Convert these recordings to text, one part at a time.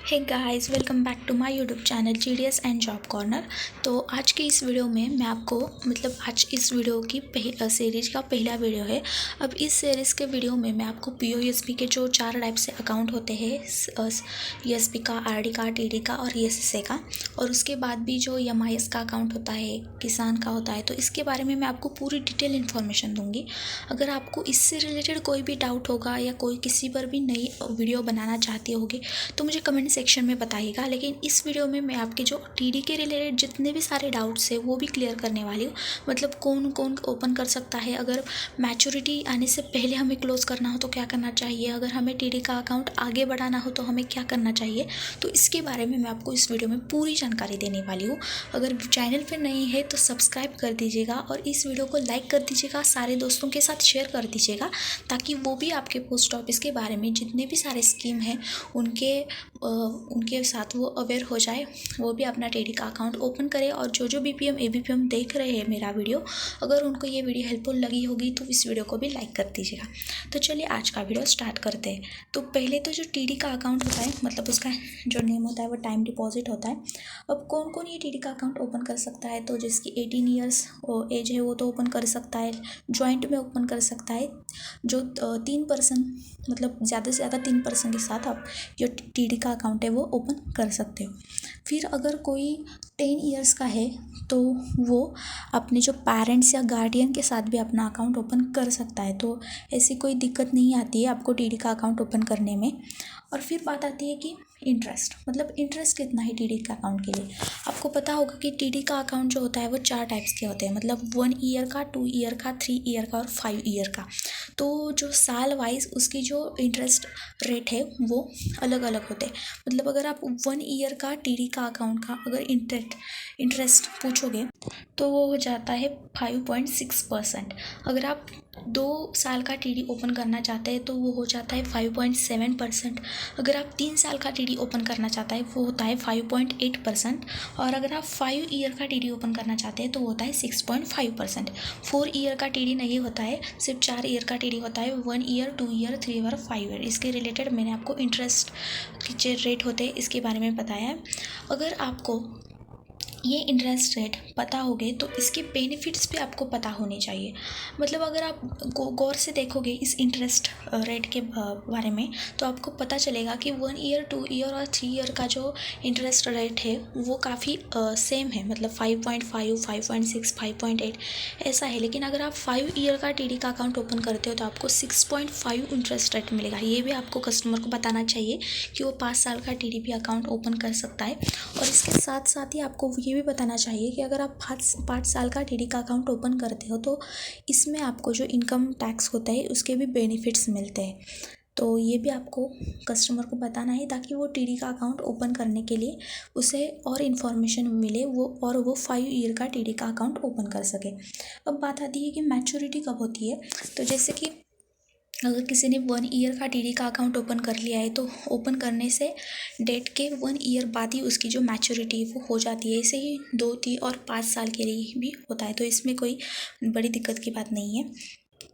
Hey guys, welcome back to my YouTube channel GDS and job corner. तो आज की इस वीडियो में मैं आपको आज इस वीडियो की सीरीज का पहला वीडियो है। अब इस सीरीज़ के वीडियो में मैं आपको पीओएसबी के जो 4 टाइप से अकाउंट होते हैं, ईएसपी का, आरडी का, टीडी का और ईएसएसए का, और उसके बाद भी जो एमआईएस का अकाउंट होता है, किसान का होता है, तो इसके बारे में मैं आपको पूरी डिटेल इन्फॉर्मेशन दूंगी। अगर आपको इससे रिलेटेड कोई भी डाउट होगा या कोई किसी पर भी नई वीडियो बनाना चाहती होगी तो मुझे कमेंट सेक्शन में बताइएगा। लेकिन इस वीडियो में मैं आपके जो टीडी के रिलेटेड जितने भी सारे डाउट्स है वो भी क्लियर करने वाली हूँ। मतलब कौन कौन ओपन कर सकता है, अगर मैच्योरिटी आने से पहले हमें क्लोज करना हो तो क्या करना चाहिए, अगर हमें टीडी का अकाउंट आगे बढ़ाना हो तो हमें क्या करना चाहिए, तो इसके बारे में मैं आपको इस वीडियो में पूरी जानकारी देने वाली हूँ। अगर चैनल पर नहीं है तो सब्सक्राइब कर दीजिएगा और इस वीडियो को लाइक कर दीजिएगा, सारे दोस्तों के साथ शेयर कर दीजिएगा, ताकि वो भी आपके पोस्ट ऑफिस के बारे में जितने भी सारे स्कीम हैं उनके साथ वो अवेयर हो जाए, वो भी अपना टीडी का अकाउंट ओपन करे। और जो बीपीएम एबीपीएम देख रहे हैं मेरा वीडियो, अगर उनको ये वीडियो हेल्पफुल लगी होगी तो इस वीडियो को भी लाइक कर दीजिएगा। तो चलिए आज का वीडियो स्टार्ट करते हैं। तो पहले तो जो टीडी का अकाउंट होता है, मतलब उसका जो नेम होता है वो टाइम डिपॉजिट होता है। अब कौन कौन ये टीडी का अकाउंट ओपन कर सकता है, तो जिसकी 18 ईयर्स एज है वो तो ओपन कर सकता है, जॉइंट में ओपन कर सकता है। जो 3% मतलब ज़्यादा से ज़्यादा 3% के साथ आप जो टीडी का अकाउंट है वो ओपन कर सकते हो। फिर अगर कोई 10 ईयर्स का है तो वो अपने जो पेरेंट्स या गार्डियन के साथ भी अपना अकाउंट ओपन कर सकता है, तो ऐसी कोई दिक्कत नहीं आती है आपको टीडी का अकाउंट ओपन करने में। और फिर बात आती है कि इंटरेस्ट, मतलब इंटरेस्ट कितना है टीडी का अकाउंट के लिए। आपको पता होगा कि टीडी का अकाउंट जो होता है वो 4 टाइप्स के होते हैं, मतलब 1 ईयर का, 2 ईयर का, 3 ईयर का और 5 ईयर का। तो जो साल वाइज उसकी जो इंटरेस्ट रेट है वो अलग अलग होते हैं। मतलब अगर आप 1 ईयर का टीडी का अकाउंट का अगर इंटरेस्ट पूछोगे तो वो हो जाता है 5.6%। अगर आप 2 साल का टीडी ओपन करना चाहते हैं तो वो हो जाता है 5.7%। अगर आप 3 साल का टीडी ओपन करना चाहता है वो होता है 5.8%। और अगर आप 5 ईयर का टीडी ओपन करना चाहते हैं तो होता है 6.5%। 4 ईयर का टीडी नहीं होता है, सिर्फ 4 ईयर का टीडी होता है, 1 ईयर, 2 ईयर, 3 ईयर, 5 ईयर। इसके रिलेटेड मैंने आपको इंटरेस्ट के जो रेट होते हैं इसके बारे में बताया है। अगर आपको ये इंटरेस्ट रेट पता होगे तो इसके बेनिफिट्स भी आपको पता होने चाहिए। मतलब अगर आप गौर से देखोगे इस इंटरेस्ट रेट के बारे में तो आपको पता चलेगा कि 1 ईयर, 2 ईयर और 3 ईयर का जो इंटरेस्ट रेट है वो काफ़ी सेम है, मतलब 5.5, 5.6, 5.8 ऐसा है। लेकिन अगर आप 5 ईयर का टीडी का अकाउंट ओपन करते हो तो आपको 6.5 इंटरेस्ट रेट मिलेगा। ये भी आपको कस्टमर को बताना चाहिए कि वो 5 साल का टीडी भी अकाउंट ओपन कर सकता है। और इसके साथ साथ ही आपको ये भी बताना चाहिए कि अगर आप 5 साल का टीडी का अकाउंट ओपन करते हो तो इसमें आपको जो इनकम टैक्स होता है उसके भी बेनिफिट्स मिलते हैं। तो ये भी आपको कस्टमर को बताना है ताकि वो टीडी का अकाउंट ओपन करने के लिए उसे और इन्फॉर्मेशन मिले, वो 5 ईयर का टीडी का अकाउंट ओपन कर सके। अब बात आती है कि मैच्योरिटी कब होती है। तो जैसे कि अगर किसी ने 1 ईयर का टीडी का अकाउंट ओपन कर लिया है तो ओपन करने से डेट के 1 ईयर बाद ही उसकी जो मैच्योरिटी है वो हो जाती है। ऐसे ही 2, 3 और 5 साल के लिए भी होता है, तो इसमें कोई बड़ी दिक्कत की बात नहीं है।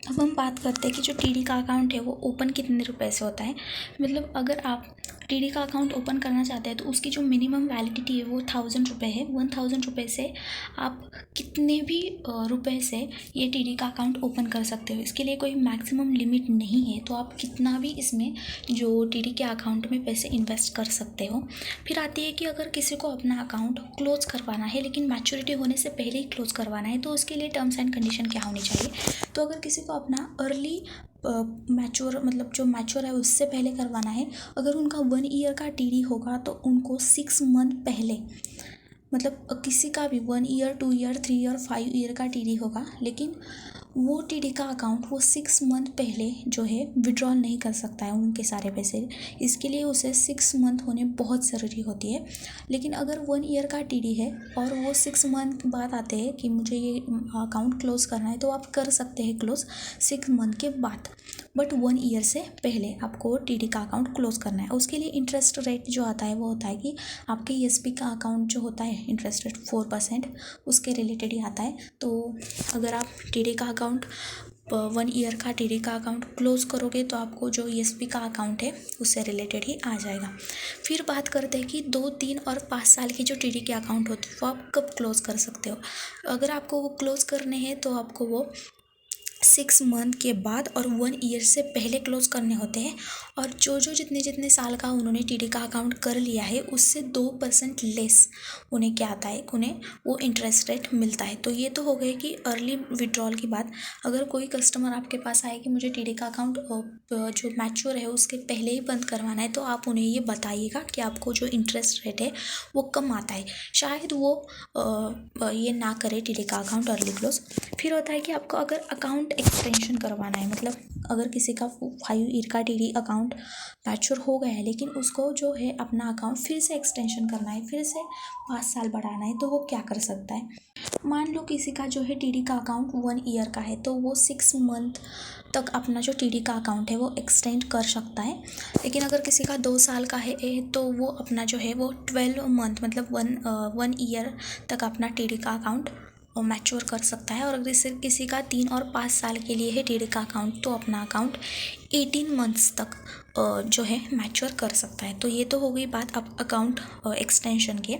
अब हम बात करते हैं कि जो टीडी का अकाउंट है वो ओपन कितने रुपए से होता है। मतलब अगर आप टीडी का अकाउंट ओपन करना चाहते हैं तो उसकी जो मिनिमम वैलिडिटी है वो 1000 रुपये है। 1000 रुपये से आप कितने भी रुपए से ये टीडी का अकाउंट ओपन कर सकते हो। इसके लिए कोई मैक्सिमम लिमिट नहीं है, तो आप कितना भी इसमें जो टीडी के अकाउंट में पैसे इन्वेस्ट कर सकते हो। फिर आती है कि अगर किसी को अपना अकाउंट क्लोज करवाना है लेकिन मैच्योरिटी होने से पहले ही क्लोज करवाना है तो उसके लिए टर्म्स एंड कंडीशन क्या होनी चाहिए। तो अगर किसी को अपना अर्ली मैच्योर, मतलब जो मैच्योर है उससे पहले करवाना है, अगर उनका 1 ईयर का टीडी होगा तो उनको 6 मंथ पहले, मतलब किसी का भी 1 ईयर, 2 ईयर, 3 ईयर, 5 ईयर का टीडी होगा, लेकिन वो टीडी का अकाउंट वो 6 मंथ पहले जो है विड्रॉल नहीं कर सकता है उनके सारे पैसे। इसके लिए उसे 6 मंथ होने बहुत ज़रूरी होती है। लेकिन अगर 1 ईयर का टीडी है और वो 6 मंथ बाद आते हैं कि मुझे ये अकाउंट क्लोज़ करना है, तो आप कर सकते हैं क्लोज़ 6 मंथ के बाद। बट 1 ईयर से पहले आपको टीडी का अकाउंट क्लोज़ करना है। उसके लिए इंटरेस्ट रेट जो आता है वो होता है कि आपके ईएसपी का अकाउंट जो होता है इंटरेस्ट रेट 4% उसके रिलेटेड ही आता है। तो अगर आप टीडी का अकाउंट 1 ईयर का टीडी का अकाउंट क्लोज़ करोगे तो आपको जो ईएसपी का अकाउंट है उससे रिलेटेड ही आ जाएगा। फिर बात करते हैं कि 2, 3 और 5 साल के जो टीडी के अकाउंट होते हैं वो आप कब क्लोज़ कर सकते हो। अगर आपको वो क्लोज़ करने हैं तो आपको वो 6 मंथ के बाद और 1 ईयर से पहले क्लोज़ करने होते हैं। और जो जितने साल का उन्होंने टीडी का अकाउंट कर लिया है उससे 2% लेस उन्हें क्या आता है, उन्हें वो इंटरेस्ट रेट मिलता है। तो ये तो हो गए कि अर्ली विड्रॉल की बात। अगर कोई कस्टमर आपके पास आए कि मुझे टीडी का अकाउंट जो मैच्योर है उसके पहले ही बंद करवाना है, तो आप उन्हें ये बताइएगा कि आपको जो इंटरेस्ट रेट है वो कम आता है। शायद वो ये ना करे टीडी का अकाउंट अर्ली क्लोज। फिर होता है कि आपको अगर अकाउंट एक्सटेंशन करवाना है, मतलब अगर किसी का 5 ईयर का टीडी अकाउंट मैच्योर हो गया है लेकिन उसको जो है अपना अकाउंट फिर से एक्सटेंशन करना है, फिर से 5 साल बढ़ाना है, तो वो क्या कर सकता है। मान लो किसी का जो है टीडी का अकाउंट 1 ईयर का है तो वो 6 मंथ तक अपना जो टीडी का अकाउंट है वो एक्सटेंड कर सकता है। लेकिन अगर किसी का 2 साल का है तो वो अपना जो है वो 12 मंथ मतलब 1 ईयर तक अपना टीडी का अकाउंट मैच्योर कर सकता है। और अगर किसी का 3 और 5 साल के लिए है टीडी का अकाउंट तो अपना अकाउंट 18 मंथ्स तक जो है मैच्योर कर सकता है। तो ये तो हो गई बात अब अकाउंट एक्सटेंशन के।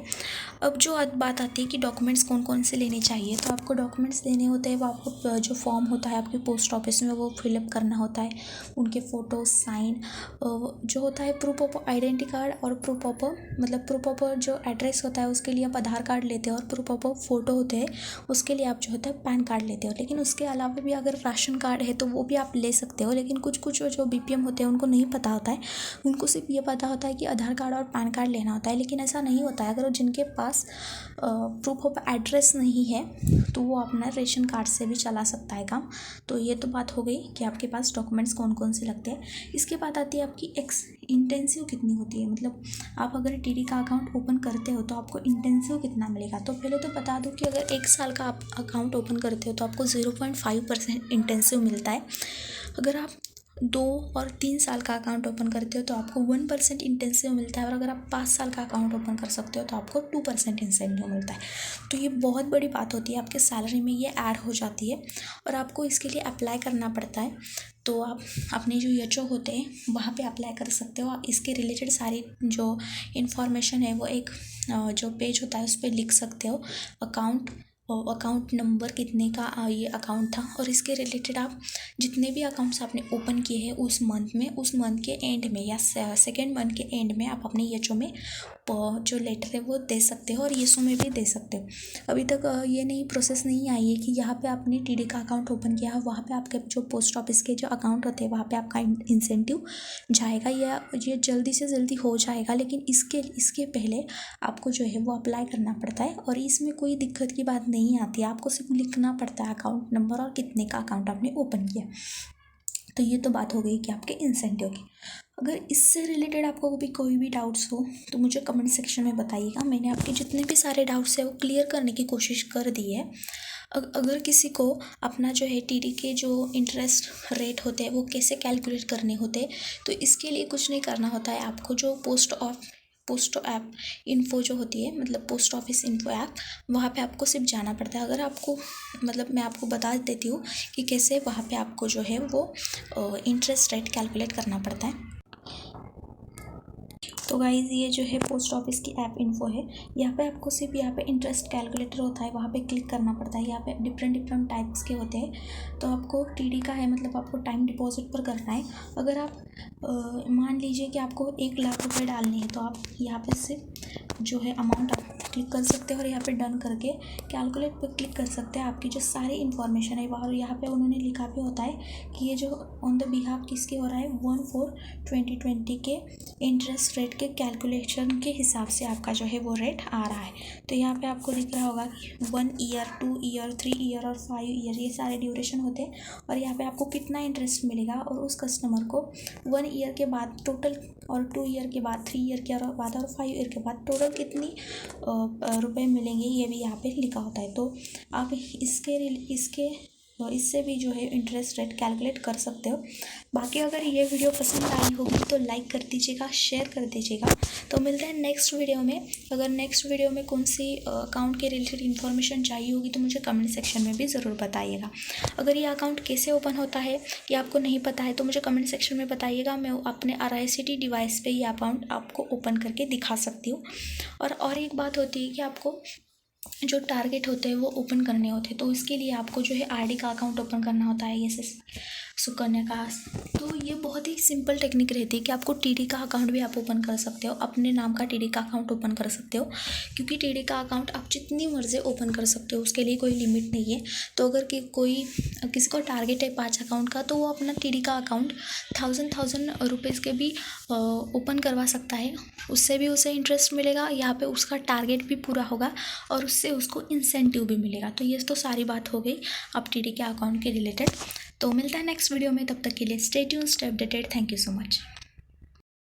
अब जो बात आती है कि डॉक्यूमेंट्स कौन कौन से लेने चाहिए, तो आपको डॉक्यूमेंट्स देने होते हैं। वो आपको जो फॉर्म होता है आपके पोस्ट ऑफिस में वो फिलअप करना होता है, उनके फ़ोटो साइन जो होता है, प्रूफ ऑफ आइडेंटिटी कार्ड और प्रूफ ऑफ जो एड्रेस होता है उसके लिए आप आधार कार्ड लेते हो, और प्रूफ ऑफ फ़ोटो होते हैं उसके लिए आप जो होता है पैन कार्ड लेते हो। लेकिन उसके अलावा भी अगर राशन कार्ड है तो वो भी आप ले सकते हो। लेकिन कुछ जो बीपीएम होते हैं उनको नहीं पता होता है, उनको सिर्फ ये पता होता है कि आधार कार्ड और पैन कार्ड लेना होता है। लेकिन ऐसा नहीं होता है। अगर जिनके पास प्रूफ ऑफ एड्रेस नहीं है तो वो अपना रेशन कार्ड से भी चला सकता है काम। तो ये तो बात हो गई कि आपके पास डॉक्यूमेंट्स कौन कौन से लगते हैं। इसके बाद आती है आपकी इंटेंसिव कितनी होती है, मतलब आप अगर टीडी का अकाउंट ओपन करते हो तो आपको इंटेंसिव कितना मिलेगा। तो पहले तो बता दूं कि अगर 1 साल का आप अकाउंट ओपन करते हो तो आपको 0.5% इंटेंसिव मिलता है। अगर आप 2 और 3 साल का अकाउंट ओपन करते हो तो आपको 1% इंटेंसिव मिलता है। और अगर आप 5 साल का अकाउंट ओपन कर सकते हो तो आपको 2% इंसेंटिव मिलता है। तो ये बहुत बड़ी बात होती है, आपके सैलरी में ये ऐड हो जाती है और आपको इसके लिए अप्लाई करना पड़ता है। तो आप अपने जो एचओ होते हैं वहाँ पे अप्लाई कर सकते हो। इसके रिलेटेड सारी जो इन्फॉर्मेशन है वो एक जो पेज होता है उस पर लिख सकते हो। अकाउंट नंबर कितने का ये अकाउंट था, और इसके रिलेटेड आप जितने भी अकाउंट्स आपने ओपन किए हैं उस मंथ के एंड में या सेकेंड मंथ के एंड में आप अपने एचओ में जो लेटर है वो दे सकते हो और येसो में भी दे सकते हो। अभी तक ये नई प्रोसेस नहीं आई है कि यहाँ पे आपने टीडी का अकाउंट ओपन किया है वहाँ पे आपके जो पोस्ट ऑफिस के जो अकाउंट होते हैं वहाँ पे आपका इंसेंटिव जाएगा, या ये जल्दी से जल्दी हो जाएगा। लेकिन इसके पहले आपको जो है वो अप्लाई करना पड़ता है और इसमें कोई दिक्कत की बात नहीं आती है। आपको सिर्फ लिखना पड़ता है अकाउंट नंबर और कितने का अकाउंट आपने ओपन किया। तो ये तो बात हो गई कि आपके इंसेंटिव की। अगर इससे रिलेटेड आपको भी कोई भी डाउट्स हो तो मुझे कमेंट सेक्शन में बताइएगा। मैंने आपके जितने भी सारे डाउट्स हैं वो क्लियर करने की कोशिश कर दी है। अगर किसी को अपना जो है टीडी के जो इंटरेस्ट रेट होते हैं वो कैसे कैलकुलेट करने होते हैं तो इसके लिए कुछ नहीं करना होता है। आपको जो पोस्ट ऐप इन्फो जो होती है, मतलब पोस्ट ऑफिस इन्फो ऐप, वहाँ पे आपको सिर्फ जाना पड़ता है। अगर आपको मैं आपको बता देती हूँ कि कैसे वहाँ पे आपको जो है वो इंटरेस्ट रेट कैलकुलेट करना पड़ता है। तो गाइज़ ये जो है पोस्ट ऑफिस की ऐप इन्फो है। यहाँ पे आपको सिर्फ यहाँ पे इंटरेस्ट कैलकुलेटर होता है, वहाँ पे क्लिक करना पड़ता है। यहाँ पे डिफरेंट टाइप्स के होते हैं। तो आपको टीडी का है, मतलब आपको टाइम डिपॉजिट पर करना है। अगर आप मान लीजिए कि आपको 1 लाख रुपए डालने हैं तो आप यहाँ पे सिर्फ जो है अमाउंट आप क्लिक कर सकते हैं और यहाँ पे डन करके कैलकुलेट पर क्लिक कर सकते हैं। आपकी जो सारी इन्फॉर्मेशन है वहाँ यहाँ पे उन्होंने लिखा भी होता है कि ये जो ऑन द बिहाफ किसके हो रहा है, 1/4/2020 के इंटरेस्ट रेट के कैलकुलेशन के हिसाब से आपका जो है वो रेट आ रहा है। तो यहाँ पे आपको दिख रहा होगा कि 1 ईयर, 2 ईयर, 3 ईयर और 5 ईयर ये सारे ड्यूरेशन होते हैं। और यहाँ पे आपको कितना इंटरेस्ट मिलेगा और उस कस्टमर को 1 ईयर के बाद टोटल, और 2 ईयर के बाद, 3 ईयर के बाद और 5 ईयर के बाद टोटल कितनी रुपए मिलेंगे ये भी यहाँ पे लिखा होता है। तो आप इसके इससे भी जो है इंटरेस्ट रेट कैलकुलेट कर सकते हो। बाकी अगर ये वीडियो पसंद आई होगी तो लाइक कर दीजिएगा, शेयर कर दीजिएगा। तो मिलते हैं नेक्स्ट वीडियो में। अगर नेक्स्ट वीडियो में कौन सी अकाउंट के रिलेटेड इन्फॉर्मेशन चाहिए होगी तो मुझे कमेंट सेक्शन में भी ज़रूर बताइएगा। अगर ये अकाउंट कैसे ओपन होता है ये आपको नहीं पता है तो मुझे कमेंट सेक्शन में बताइएगा, मैं अपने RICT डिवाइस पे ये अकाउंट आपको ओपन करके दिखा सकती हूँ। और एक बात होती है कि आपको जो टारगेट होते हैं वो ओपन करने होते हैं, तो इसके लिए आपको जो है RD का अकाउंट ओपन करना होता है, जैसे सुकन्या का। तो ये बहुत ही सिंपल टेक्निक रहती है कि आपको TD का अकाउंट भी आप ओपन कर सकते हो, अपने नाम का TD का अकाउंट ओपन कर सकते हो, क्योंकि TD का अकाउंट आप जितनी मर्जी ओपन कर सकते हो, उसके लिए कोई लिमिट नहीं है। तो अगर किसी को टारगेट है 5 अकाउंट का तो वो अपना TD का अकाउंट 1000 रुपीज़ के भी ओपन करवा सकता है, उससे भी उसे इंटरेस्ट मिलेगा, यहाँ पे उसका टारगेट भी पूरा होगा और उससे उसको इंसेंटिव भी मिलेगा। तो ये तो सारी बात हो गई अब TD के अकाउंट के रिलेटेड। तो मिलता है नेक्स्ट वीडियो में, तब तक के लिए stay tuned, stay updated. Thank you so much.